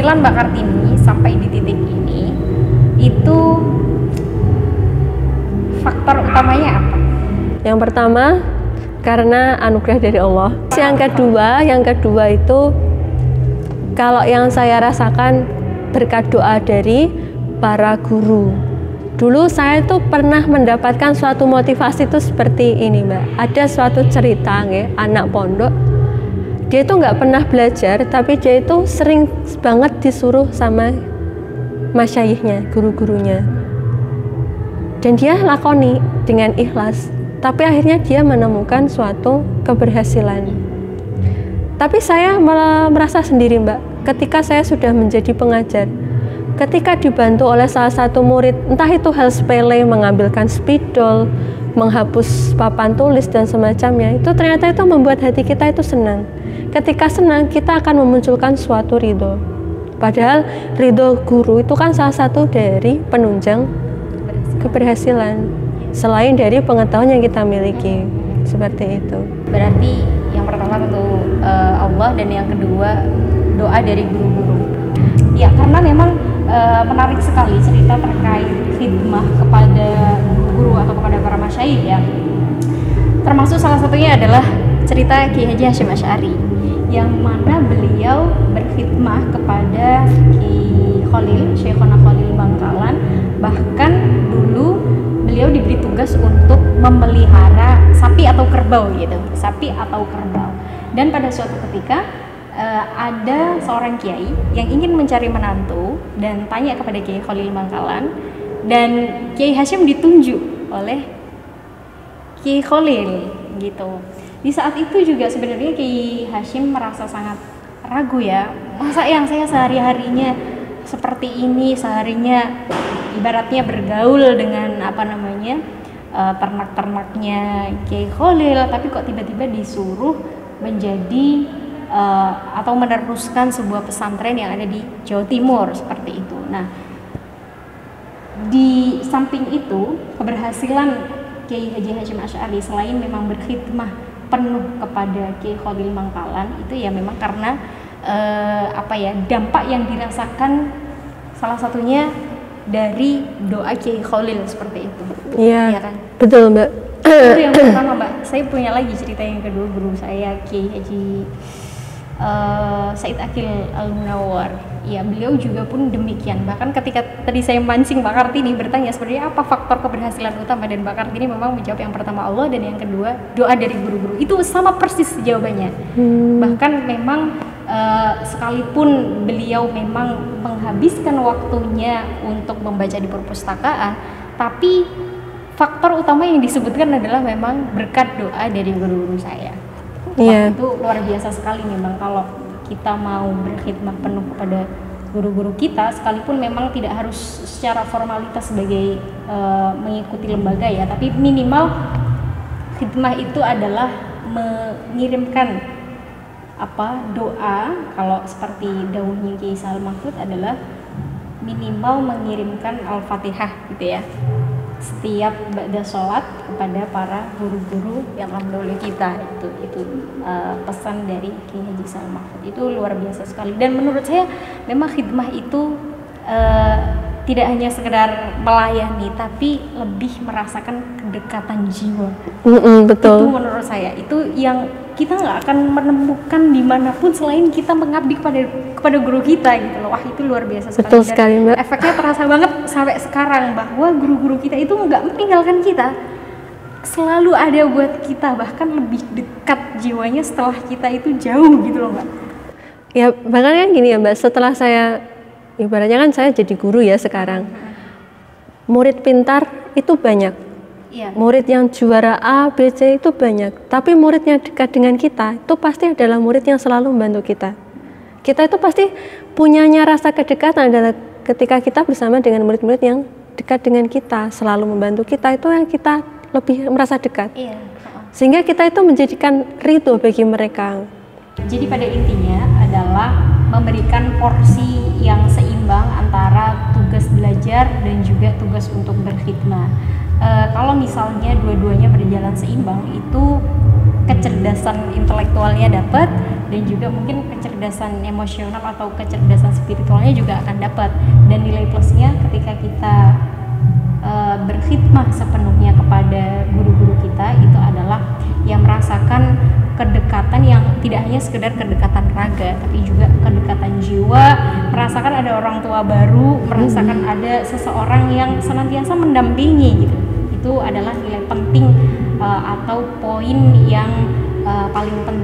keberhasilan Mbak Kartini sampai di titik ini itu faktor utamanya apa? Yang pertama karena anugerah dari Allah. Yang kedua itu kalau yang saya rasakan berkat doa dari para guru. Dulu saya tuh pernah mendapatkan suatu motivasi itu seperti ini Mbak. Ada suatu cerita anak pondok. Dia itu nggak pernah belajar, tapi dia itu sering banget disuruh sama masyayikhnya, guru-gurunya. Dan dia lakoni dengan ikhlas. Tapi akhirnya dia menemukan suatu keberhasilan. Tapi saya malah merasa sendiri Mbak, ketika saya sudah menjadi pengajar. Ketika dibantu oleh salah satu murid, entah itu hal sepele, mengambilkan spidol, menghapus papan tulis dan semacamnya, itu ternyata itu membuat hati kita itu senang. Ketika senang, kita akan memunculkan suatu ridho. Padahal ridho guru itu kan salah satu dari penunjang keberhasilan, selain dari pengetahuan yang kita miliki. Seperti itu. Berarti yang pertama tentu Allah, dan yang kedua doa dari guru-guru. Ya, karena memang menarik sekali cerita terkait khidmah kepada guru atau kepada para masyayikh ya. Termasuk salah satunya adalah cerita Kiai Haji Hasyim Asy'ari, yang mana beliau berkhidmah kepada Kiai Khalil, Syekhona Khalil Bangkalan. Bahkan dulu beliau diberi tugas untuk memelihara sapi atau kerbau gitu, sapi atau kerbau. Dan pada suatu ketika ada seorang kiai yang ingin mencari menantu dan tanya kepada Kiai Khalil Bangkalan, dan Kiai Hasyim ditunjuk oleh Kiai Khalil gitu. Di saat itu juga sebenarnya Kiai Hasyim merasa sangat ragu ya, masa yang saya sehari-harinya seperti ini, seharinya ibaratnya bergaul dengan ternak-ternaknya Kiai Khalil, tapi kok tiba-tiba disuruh menjadi atau meneruskan sebuah pesantren yang ada di Jawa Timur seperti itu. Nah, di samping itu keberhasilan Kiai Haji Hasyim Asy'ari selain memang berkhidmah penuh kepada Kiai Khalil Bangkalan, itu ya memang karena dampak yang dirasakan salah satunya dari doa Kiai Khalil seperti itu. Iya, ya kan? Betul Mbak. Itu yang pertama Mbak. Saya punya lagi cerita yang kedua, guru saya Kiai Haji Said Akil Al-Munawwar. Ya, beliau juga pun demikian. Bahkan ketika tadi saya mancing Mbak Kartini bertanya sebenarnya apa faktor keberhasilan utama, dan Mbak Kartini memang menjawab yang pertama Allah, dan yang kedua doa dari guru-guru. Itu sama persis jawabannya. Bahkan memang sekalipun beliau memang menghabiskan waktunya untuk membaca di perpustakaan, tapi faktor utama yang disebutkan adalah memang berkat doa dari guru-guru saya. Wah, itu luar biasa sekali memang kalau kita mau berkhidmah penuh kepada guru-guru kita, sekalipun memang tidak harus secara formalitas sebagai mengikuti lembaga ya, tapi minimal khidmah itu adalah mengirimkan doa. Kalau seperti dawuhnya Kiai Sa'al Mahfud adalah minimal mengirimkan Al-Fatihah gitu ya, setiap ba'da sholat kepada para guru-guru yang mendahului kita. Itu pesan dari Kiai Haji Sa'al Mahfud. Itu luar biasa sekali, dan menurut saya memang khidmah itu tidak hanya sekedar melayani, tapi lebih merasakan kedekatan jiwa. Betul. Itu menurut saya, itu yang kita nggak akan menemukan dimanapun selain kita mengabdi kepada guru kita gitu loh. Wah, itu luar biasa sekali. Betul sekali, Mbak. Efeknya terasa banget sampai sekarang, bahwa guru-guru kita itu nggak meninggalkan kita, selalu ada buat kita, bahkan lebih dekat jiwanya setelah kita itu jauh gitu loh Mbak. Ya, bahkan kan gini ya Mbak, setelah saya ibaratnya kan saya jadi guru ya sekarang, murid pintar itu banyak. Iya. Murid yang juara A, B, C itu banyak, tapi murid yang dekat dengan kita itu pasti adalah murid yang selalu membantu kita. Kita itu pasti punyanya rasa kedekatan adalah ketika kita bersama dengan murid-murid yang dekat dengan kita, selalu membantu kita, itu yang kita lebih merasa dekat. Iya. Sehingga kita itu menjadikan ridho bagi mereka. Jadi pada intinya adalah memberikan porsi yang seimbang antara tugas belajar dan juga tugas untuk berkhidmah. Kalau misalnya dua-duanya berjalan seimbang, itu kecerdasan intelektualnya dapat, dan juga mungkin kecerdasan emosional atau kecerdasan spiritualnya juga akan dapat. Dan nilai plusnya ketika kita berkhidmah sepenuhnya kepada guru-guru kita, itu adalah yang merasakan kedekatan yang tidak hanya sekedar kedekatan raga, tapi juga kedekatan jiwa, merasakan ada orang tua baru, merasakan ada seseorang yang senantiasa mendampingi gitu. Itu adalah nilai penting atau poin yang paling penting